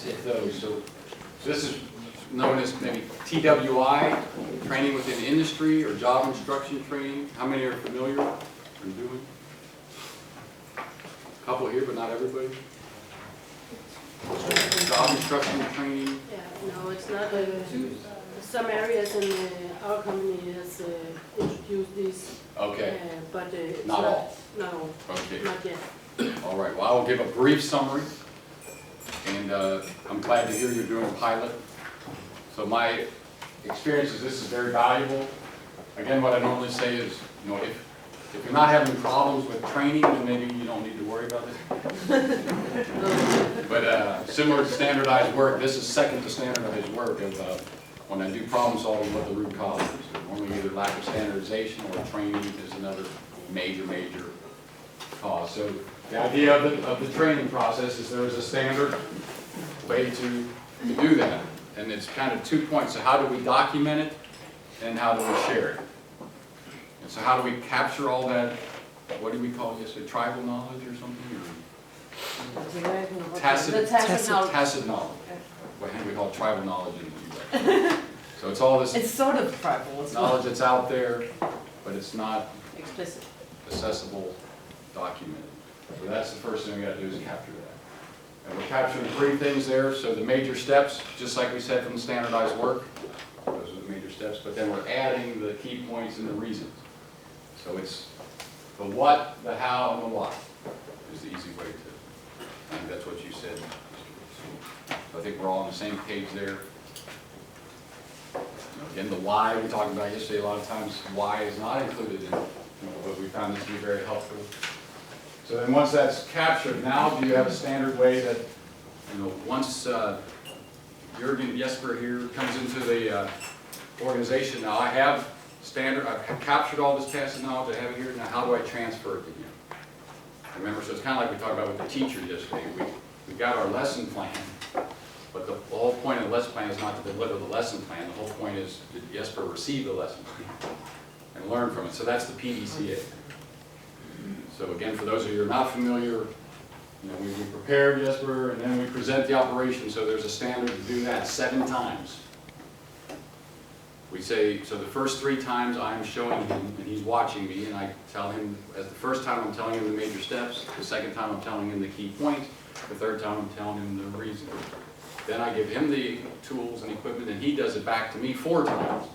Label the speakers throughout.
Speaker 1: hit those. So this is known as maybe TWI, training within industry, or job instruction training. How many are familiar and doing? A couple here, but not everybody. Job instruction training.
Speaker 2: Yeah, no, it's not. Some areas in our company has introduced this.
Speaker 1: Okay.
Speaker 2: But it's
Speaker 1: not all.
Speaker 2: No.
Speaker 1: Okay.
Speaker 2: Not yet.
Speaker 1: All right. Well, I will give a brief summary, and I'm glad to hear you're doing a pilot. So my experience is this is very valuable. Again, what I normally say is, you know, if you're not having problems with training, then maybe you don't need to worry about this. But similar to standardized work, this is second to standardized work of when I do problem solving, what the root cause is. Normally either lack of standardization or training is another major cause. So the idea of the training process is there is a standard way to do that. And it's kind of 2 points. So how do we document it and how do we share it? And so how do we capture all that, what do we call it yesterday, tribal knowledge or something? Or tacit knowledge. What we call tribal knowledge in the US. So it's all this
Speaker 3: it's sort of tribal. It's
Speaker 1: knowledge that's out there, but it's not
Speaker 3: explicit,
Speaker 1: accessible, documented. So that's the first thing we got to do is capture that. And we're capturing 3 things there. So the major steps, just like we said from the standardized work, those are the major steps, but then we're adding the key points and the reasons. So it's the what, the how, and the why is the easy way to, I think that's what you said. So I think we're all on the same page there. Again, the why we talked about yesterday, a lot of times why is not included in, but we found this to be very helpful. So then once that's captured, now do you have a standard way that, once Jürgen Jesper here comes into the organization, now I have I've captured all this tacit knowledge, I have it here, now how do I transfer it to him? Remember, so it's kind of like we talked about with the teacher yesterday. We got our lesson plan, but the whole point of the lesson plan is not to deliver the lesson plan. The whole point is did Jesper receive the lesson plan and learn from it. So that's the PDCA. So again, for those of you who are not familiar, we prepare Jesper and then we present the operation. So there's a standard to do that 7 times. We say, so the first 3 times I'm showing him and he's watching me and I tell him, as the first time I'm telling him the major steps, the second time I'm telling him the key points, the third time I'm telling him the reason. Then I give him the tools and equipment and he does it back to me 4 times.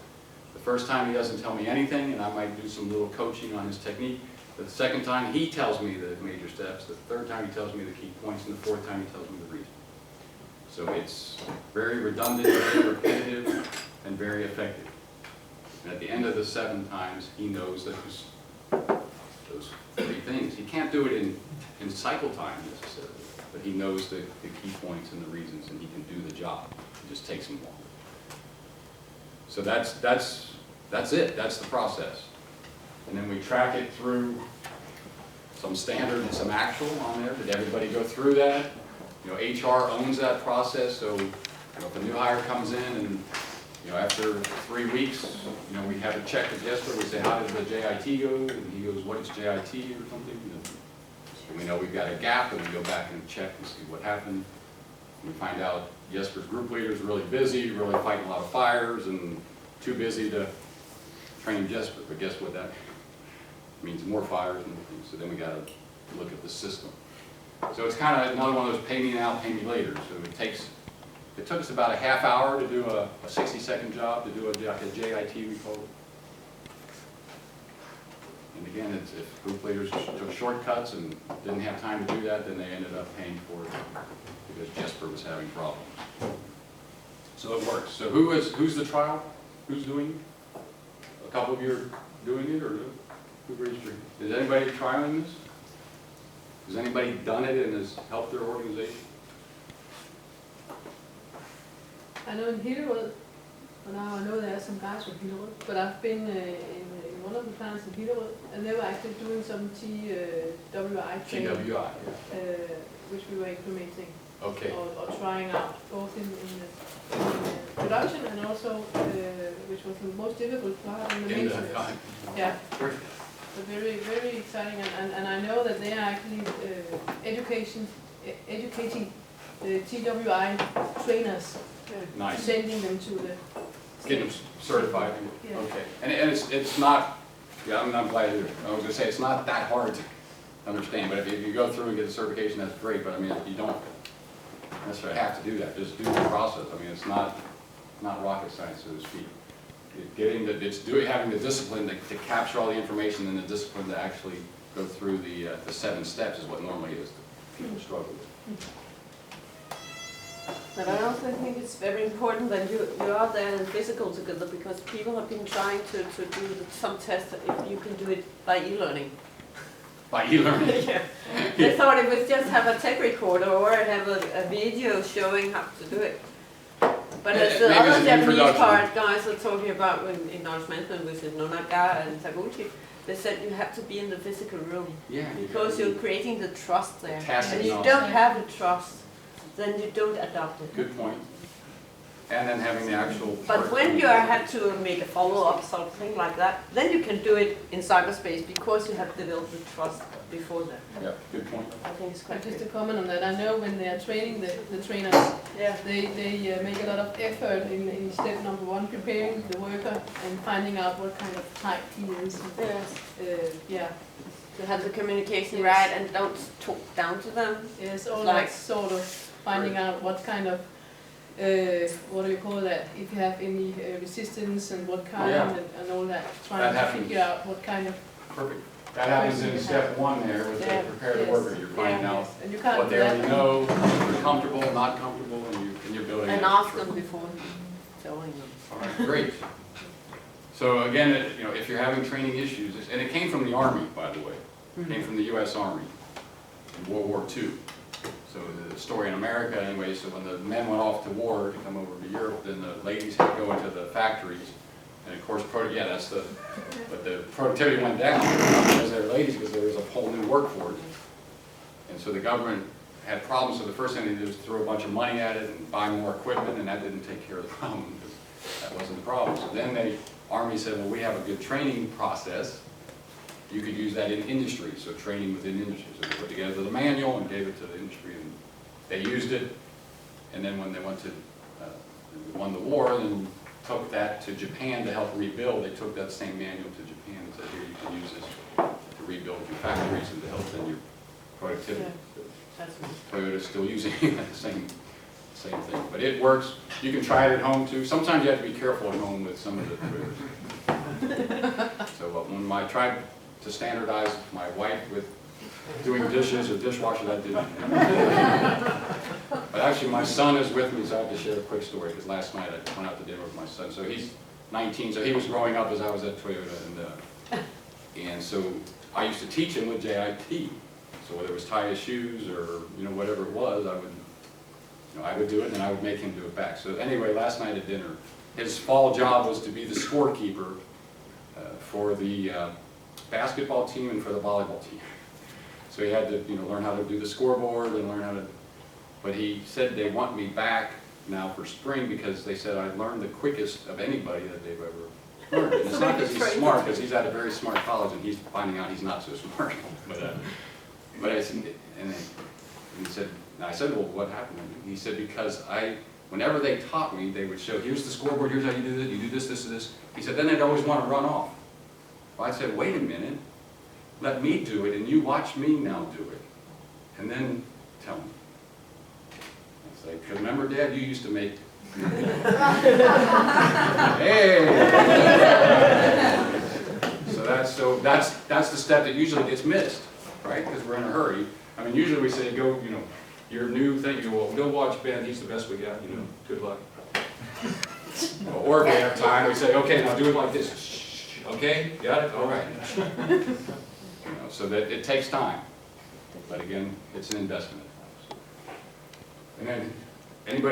Speaker 1: The first time he doesn't tell me anything and I might do some little coaching on his technique. The second time he tells me the major steps, the third time he tells me the key points, and the 4th time he tells me the reason. So it's very redundant, very repetitive, and very effective. And at the end of the 7 times, he knows those 3 things. He can't do it in cycle time necessarily, but he knows the key points and the reasons, and he can do the job. It just takes him longer. So that's it. That's the process. And then we track it through some standard and some actual on there. Did everybody go through that? HR owns that process. So if a new hire comes in and after 3 weeks, we have a check with Jesper. We say, how did the JIT go? And he goes, what is JIT or something? And we know we've got a gap, and we go back and check and see what happened. And we find out Jesper's group leader is really busy, really fighting a lot of fires, and too busy to train Jesper. But guess what that means? More fires and things. So then we got to look at the system. So it's kind of another one of those pay me now, pay me later. So it took us about a half hour to do a 60-second job, to do a JIT, we call it. And again, if group leaders took shortcuts and didn't have time to do that, then they ended up paying for it because Jesper was having problems. So it works. So who's the trial? Who's doing it? A couple of you are doing it, or who raised your hand? Is anybody trialing this? Has anybody done it and has helped their organization?
Speaker 4: I know in Hillerød, and now I know there are some guys from Hillerød, but I've been in one of the plants in Hillerød, and they were actually doing some TWI training,
Speaker 1: TWI, yeah.
Speaker 4: which we were implementing,
Speaker 1: Okay.
Speaker 4: or trying out, both in production and also, which was the most difficult part in the maintenance. Yeah.
Speaker 1: Great.
Speaker 4: So very exciting, and I know that they are actually educating the TWI trainers,
Speaker 1: Nice.
Speaker 4: sending them to the.
Speaker 1: Getting them certified.
Speaker 4: Yeah.
Speaker 1: Okay. And it's not, yeah, I'm glad to hear it. I was gonna say, it's not that hard to understand, but if you go through and get the certification, that's great, but I mean, you don't necessarily have to do that, just do the process. I mean, it's not rocket science, so to speak. Having the discipline to capture all the information and the discipline to actually go through the 7 steps is what normally is people struggle with.
Speaker 3: But I also think it's very important that you're out there and physical together, because people have been trying to do some tests if you can do it by e-learning.
Speaker 1: By e-learning?
Speaker 3: Yeah. They thought it would just have a tech recorder or have a video showing how to do it. But as the
Speaker 1: Maybe as
Speaker 3: other
Speaker 1: an
Speaker 3: Japanese
Speaker 1: introduction.
Speaker 3: guys are talking about in knowledge management, which is Nonaga and Taguchi, they said you have to be in the physical room.
Speaker 1: Yeah.
Speaker 3: Because you're creating the trust there.
Speaker 1: Tacit
Speaker 3: And you
Speaker 1: knowledge.
Speaker 3: don't have the trust, then you don't adopt it.
Speaker 1: Good point. And then having the actual.
Speaker 3: But when you have to make a follow-up, something like that, then you can do it in cyberspace because you have developed the trust before that.
Speaker 1: Yeah, good point.
Speaker 3: I think it's quite
Speaker 4: Just to
Speaker 3: good.
Speaker 4: comment on that, I know when they are training the trainers,
Speaker 3: Yeah.
Speaker 4: they make a lot of effort in step number 1, preparing the worker and finding out what kind of type he is.
Speaker 3: Yes.
Speaker 4: Yeah,
Speaker 3: To have the communication
Speaker 4: Yes.
Speaker 3: right and don't talk down to them.
Speaker 4: yes, all
Speaker 3: Like-
Speaker 4: that sort of finding out what kind of, what do you call that, if you have any resistance and what kind
Speaker 1: Yeah.
Speaker 4: and all that, trying
Speaker 1: That
Speaker 4: to
Speaker 1: happens.
Speaker 4: figure out what kind of.
Speaker 1: Perfect. That happens in step 1 there with the
Speaker 3: Yeah.
Speaker 1: prepare the
Speaker 4: Yes.
Speaker 1: worker. You're finding out
Speaker 4: And you can't
Speaker 1: what
Speaker 4: do
Speaker 1: they already
Speaker 4: that.
Speaker 1: know, if they're comfortable, not comfortable, and you're building.
Speaker 3: And
Speaker 1: it.
Speaker 3: ask them before telling them.
Speaker 1: All right, great. So again, if you're having training issues, and it came from the Army, by the way. It came from the U.S. Army in World War II. So the story in America anyway, so when the men went off to war to come over to Europe, then the ladies had to go into the factories. And of course, but the productivity went down because they were ladies, because there was a whole new workforce. And so the government had problems, so the first thing they did was throw a bunch of money at it and buy more equipment, and that didn't take care of the problem, because that wasn't the problem. So then the Army said, well, we have a good training process. You could use that in industry, so training within industry. So they put together the manual and gave it to the industry, and they used it. And then when they went to, won the war, then took that to Japan to help rebuild. They took that same manual to Japan and said, here, you can use this to rebuild your factories and to help in your productivity.
Speaker 3: That's nice.
Speaker 1: Toyota's still using the same thing, but it works. You can try it at home too. Sometimes you have to be careful at home with some of the Toyotas. So when I tried to standardize my wife with doing dishes or dishwasher, that didn't. But actually, my son is with me, so I have to share a quick story, because last night I went out to dinner with my son. So he's 19, so he was growing up as I was at Toyota, and so I used to teach him with JIT. So whether it was tie his shoes or whatever it was, I would do it, and I would make him do it back. So anyway, last night at dinner, his fall job was to be the scorekeeper for the basketball team and for the volleyball team. So he had to learn how to do the scoreboard and learn how to, but he said they want me back now for spring because they said I learned the quickest of anybody that they've ever learned. And it's not because he's smart, because he's at a very smart college and he's finding out he's not so smart. But I said, and he said, and I said, well, what happened? And he said, because whenever they taught me, they would show, here's the scoreboard, here's how you do it, you do this, this, and this. He said, then they'd always want to run off. Well, I said, wait a minute, let me do it, and you watch me now do it. And then tell me. It's like, because remember, Dad, you used to make... Hey! So that's the step that usually gets missed, right? Because we're in a hurry. I mean, usually we say, go, your new thing, go watch Ben, he's the best we got, good luck. Or if we have time, we say, okay, now do it like this. Shh, okay, got it? All right. So that it takes time. But again, it's an investment. And then, anybody